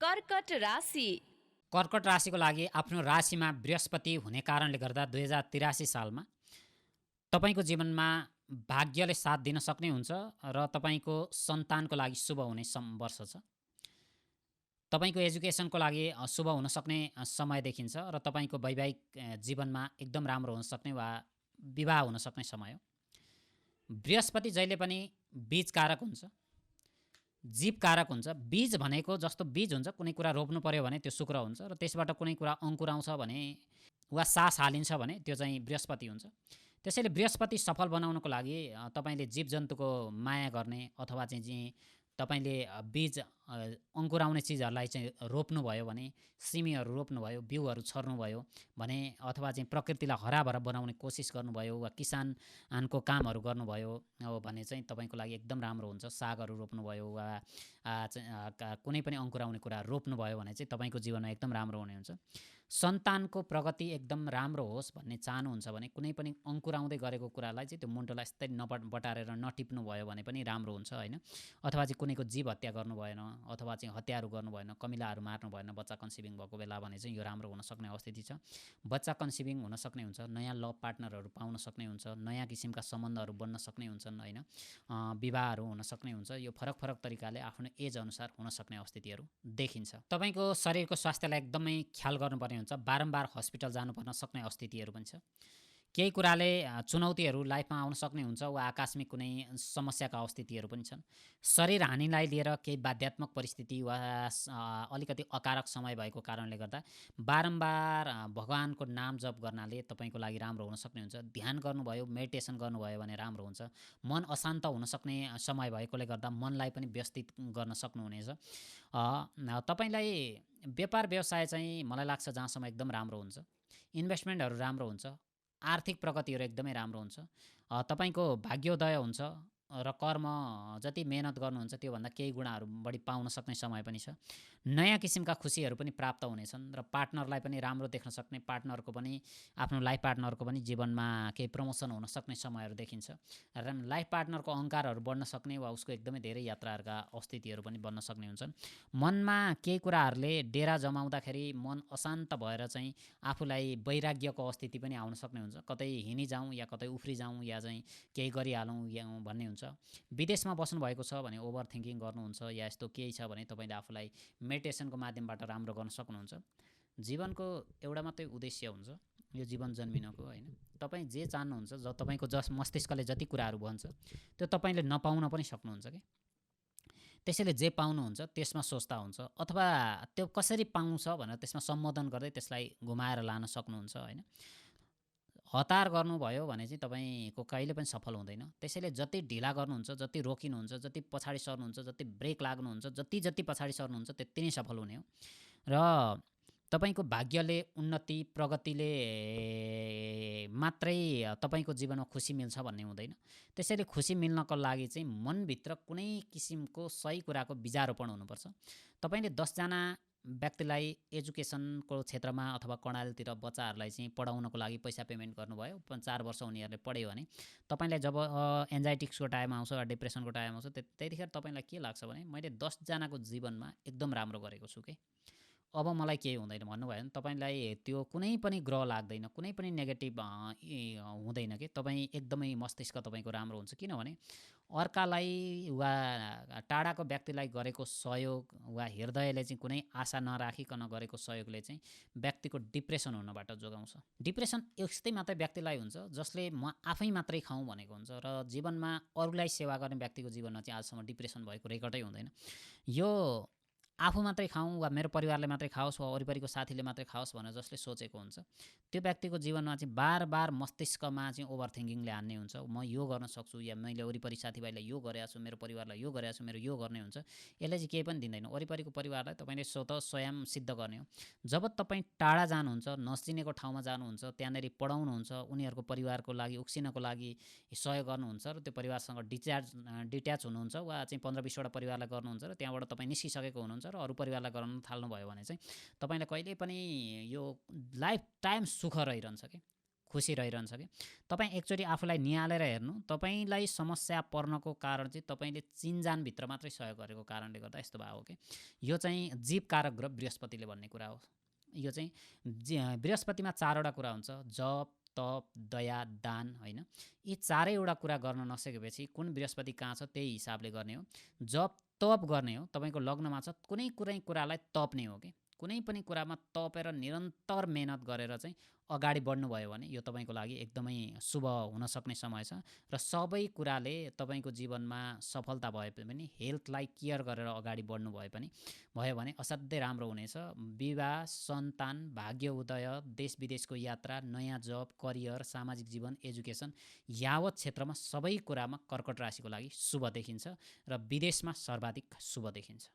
कर्कट राशि। कर्कट राशिको लागि आफ्नो राशिमा बृहस्पति हुने कारणले गर्दा 2083 सालमा तपाईँको जीवनमा भाग्यले साथ दिन सक्ने हुन्छ र तपाईँको सन्तानको लागि शुभ हुने वर्ष छ। तपाईँको एजुकेसनको लागि शुभ हुन सक्ने समय देखिन्छ र तपाईँको वैवाहिक जीवनमा एकदम राम्रो हुन सक्ने वा विवाह हुन सक्ने समय हो। बृहस्पति जहिले पनि बीज कारक हुन्छ, जीव कारक हुन्छ। बीज भनेको जस्तो बीज हुन्छ, कुनै कुरा रोप्नु पर्यो भने त्यो शुक्र हुन्छ र त्यसबाट कुनै कुरा अङ्कुर आउँछ भने वा सास हालिन्छ भने त्यो चाहिँ बृहस्पति हुन्छ। त्यसैले बृहस्पति सफल बनाउनको लागि तपाईँले जीवजन्तुको माया गर्ने अथवा चाहिँ तपाईँले बीज अङ्कुराउने चिजहरूलाई चाहिँ रोप्नुभयो भने, सिमीहरू रोप्नुभयो, बिउहरू छर्नुभयो भने, अथवा चाहिँ प्रकृतिलाई हराभरा बनाउने कोसिस गर्नुभयो वा किसानको कामहरू गर्नुभयो भने चाहिँ तपाईँको लागि एकदम राम्रो हुन्छ। सागहरू रोप्नुभयो वा कुनै पनि अङ्कुराउने कुरा रोप्नुभयो भने चाहिँ तपाईँको जीवनमा एकदम राम्रो हुने हुन्छ। सन्तानको प्रगति एकदम राम्रो होस् भन्ने चाहनुहुन्छ भने कुनै पनि अङ्कुराउँदै गरेको कुरालाई चाहिँ त्यो मुन्टोलाई यस्तै बटारेर नटिप्नु भयो भने पनि राम्रो हुन्छ, होइन। अथवा चाहिँ कुनैको जीव हत्या गर्नु भएन, अथवा चाहिँ हत्याहरू गर्नु भएन, कमिलाहरू मार्नु भएन बच्चा कन्सिभिङ भएको बेला भने चाहिँ यो राम्रो हुन सक्ने स्थिति छ। बच्चा कन्सिभिङ हुन सक्ने हुन्छ, नयाँ लभ पार्टनरहरू पाउन सक्ने हुन्छ, नयाँ किसिमका सम्बन्धहरू बन्न सक्ने हुन्छन्, होइन। विवाहहरू हुन सक्ने हुन्छ। यो फरक फरक तरिकाले आफ्नो एज अनुसार हुन सक्ने स्थितिहरू देखिन्छ। तपाईँको शरीरको स्वास्थ्यलाई एकदमै ख्याल गर्नुपर्ने हुन्छ। बारम्बार हस्पिटल जानुपर्न सक्ने स्थितिहरू पनि छ। केही कुराले चुनौतीहरू लाइफमा आउन सक्ने हुन्छ वा आकस्मिक कुनै समस्याका स्थितिहरू पनि छन्। शरीर हानिलाई लिएर केही बाध्यात्मक परिस्थिति वा अलिकति अकारक समय भएको कारणले गर्दा बारम्बार भगवानको नाम जप गर्नाले तपाईँको लागि राम्रो हुन सक्ने हुन्छ। ध्यान गर्नुभयो, मेडिटेसन गर्नुभयो भने राम्रो हुन्छ। मन अशान्त हुन सक्ने समय भएकोले गर्दा मनलाई पनि व्यवस्थित गर्न सक्नुहुनेछ। तपाईँलाई व्यापार व्यवसाय चाहिँ मलाई लाग्छ जहाँसम्म एकदम राम्रो हुन्छ। इन्भेस्टमेन्टहरू राम्रो हुन्छ। आर्थिक प्रगतिहरू एकदमै राम्रो हुन्छ। तपाईँको भाग्योदय हुन्छ र कर्म जति मेहनत गर्नुहुन्छ त्योभन्दा केही गुणाहरू बढी पाउन सक्ने समय पनि छ। नयाँ किसिमका खुसीहरू पनि प्राप्त हुनेछन् र पार्टनरलाई पनि राम्रो देख्न सक्ने, पार्टनरको पनि आफ्नो लाइफ पार्टनरको पनि जीवनमा केही प्रमोसन हुन सक्ने समयहरू देखिन्छ र लाइफ पार्टनरको अहङ्कारहरू बढ्न सक्ने वा उसको एकदमै धेरै यात्राहरूका स्थितिहरू पनि बन्न सक्ने हुन्छन्। मनमा केही कुराहरूले डेरा जमाउँदाखेरि मन अशान्त भएर चाहिँ आफूलाई वैराग्यको स्थिति पनि आउन सक्ने हुन्छ। कतै हिँडिजाउँ या कतै उफ्रिजाउँ या चाहिँ केही गरिहालौँ या भन्ने हुन्छ। विदेशमा बस्नुभएको छ भने ओभर थिङ्किङ गर्नुहुन्छ या यस्तो केही छ भने तपाईँले आफूलाई मेडिटेसनको माध्यमबाट राम्रो गर्न सक्नुहुन्छ। जीवनको एउटा मात्रै उद्देश्य हुन्छ, यो जीवन जन्मिनको, होइन। तपाईँ जे चाहनुहुन्छ, तपाईँको मस्तिष्कले जति कुराहरू भन्छ त्यो तपाईँले नपाउन पनि सक्नुहुन्छ कि। त्यसैले जे पाउनुहुन्छ त्यसमा सोच्दा हुन्छ, अथवा त्यो कसरी पाउँछ भनेर त्यसमा सम्बोधन गर्दै त्यसलाई घुमाएर लान सक्नुहुन्छ, होइन। हतार गर्नुभयो भने चाहिँ तपाईँको कहिले पनि सफल हुँदैन। त्यसैले जति ढिला गर्नुहुन्छ, जति रोकिनुहुन्छ, जति पछाडि सर्नुहुन्छ, जति ब्रेक लाग्नुहुन्छ, जति पछाडि सर्नुहुन्छ त्यति नै सफल हुने हो। र तपाईँको भाग्यले, उन्नति, प्रगतिले मात्रै तपाईँको जीवनमा खुसी मिल्छ भन्ने हुँदैन। त्यसैले खुसी मिल्नको लागि चाहिँ मनभित्र कुनै किसिमको सही कुराको बिजारोपण हुनुपर्छ। तपाईँले 10जना व्यक्तिलाई एजुकेसनको क्षेत्रमा अथवा कर्णालीतिर बच्चाहरूलाई चाहिँ पढाउनको लागि पैसा पेमेन्ट गर्नुभयो, 4 वर्ष उनीहरूले पढ्यो भने तपाईँलाई जब एन्जाइटिक्सको टाइम आउँछ वा डिप्रेसनको टाइम आउँछ त्यतिखेर तपाईँलाई के लाग्छ भने मैले 10जनाको जीवनमा एकदम राम्रो गरेको छु कि अब मलाई केही हुँदैन भन्नुभयो भने तपाईँलाई त्यो कुनै पनि ग्रह लाग्दैन, कुनै पनि नेगेटिभ हुँदैन कि। तपाईँ एकदमै मस्तिष्क तपाईँको राम्रो हुन्छ। किनभने अर्कालाई वा टाढाको व्यक्तिलाई गरेको सहयोग वा हृदयले चाहिँ कुनै आशा नराखिकन गरेको सहयोगले चाहिँ व्यक्तिको डिप्रेसन हुनबाट जोगाउँछ। डिप्रेसन यस्तै मात्रै व्यक्तिलाई हुन्छ जसले म आफै मात्रै खाउँ भनेको हुन्छ र जीवनमा अरूलाई सेवा गर्ने व्यक्तिको जीवनमा चाहिँ आजसम्म डिप्रेसन भएको रेकर्डै हुँदैन। यो आफू मात्रै खाउँ वा मेरो परिवारले मात्रै खाओस् वा वरिपरिको साथीले मात्रै खाओस् भनेर जसले सोचेको हुन्छ त्यो व्यक्तिको जीवनमा चाहिँ बार मस्तिष्कमा चाहिँ ओभर थिङ्किङले हान्ने हुन्छ। म यो गर्न सक्छु या मैले वरिपरि साथीभाइलाई यो गरेको छु, मेरो परिवारलाई यो गरेको छु, मेरो यो गर्ने हुन्छ। यसले चाहिँ केही पनि दिँदैन। वरिपरिको परिवारलाई तपाईँले स्वयं सिद्ध गर्ने हो। जब तपाईँ टाढा जानुहुन्छ, नचिनेको ठाउँमा जानुहुन्छ, त्यहाँनिर पढाउनुहुन्छ, उनीहरूको परिवारको लागि उक्सिनको लागि सहयोग गर्नुहुन्छ र त्यो परिवारसँग डिट्याच हुनुहुन्छ वा चाहिँ 15-20वटा परिवारलाई गर्नुहुन्छ र त्यहाँबाट तपाईँ निस्किसकेको हुनुहुन्छ र अरू परिवारलाई गर्न थाल्नुभयो भने चाहिँ तपाईँलाई कहिल्यै पनि यो लाइफ टाइम सुख रहिरहन्छ कि। खुसी रहिरहन्छ कि तपाईँ एकचोटि आफूलाई निहालेर हेर्नु, तपाईँलाई समस्या पर्नको कारण चाहिँ तपाईँले चिनजानभित्र मात्रै सहयोग गरेको कारणले गर्दा यस्तो भएको हो कि यो चाहिँ जीवकारक ग्रह बृहस्पतिले भन्ने कुरा हो। यो चाहिँ बृहस्पतिमा 4वटा कुरा हुन्छ, जप, तप, दया, दान, होइन? यी चारैवटा कुरा गर्न नसकेपछि कुन बृहस्पति कहाँ छ त्यही हिसाबले गर्ने हो। जप तप गर्ने हो, तपाईँको लग्नमा छ, कुनै कुरालाई तप्ने हो कि कुनै पनि कुरामा तपेर निरन्तर मेहनत गरेर चाहिँ अगाडि बढ्नुभयो भने यो तपाईँको लागि एकदमै शुभ हुनसक्ने समय छ। र सबै कुराले तपाईँको जीवनमा सफलता भए पनि हेल्थलाई केयर गरेर अगाडि बढ्नु भयो भने असाध्यै राम्रो हुनेछ। विवाह, सन्तान, भाग्य उदय, देश विदेशको यात्रा, नयाँ जब, करियर, सामाजिक जीवन, एजुकेसन, यावत क्षेत्रमा सबै कुरामा कर्कट राशिको लागि शुभ देखिन्छ र विदेशमा सर्वाधिक शुभ देखिन्छ।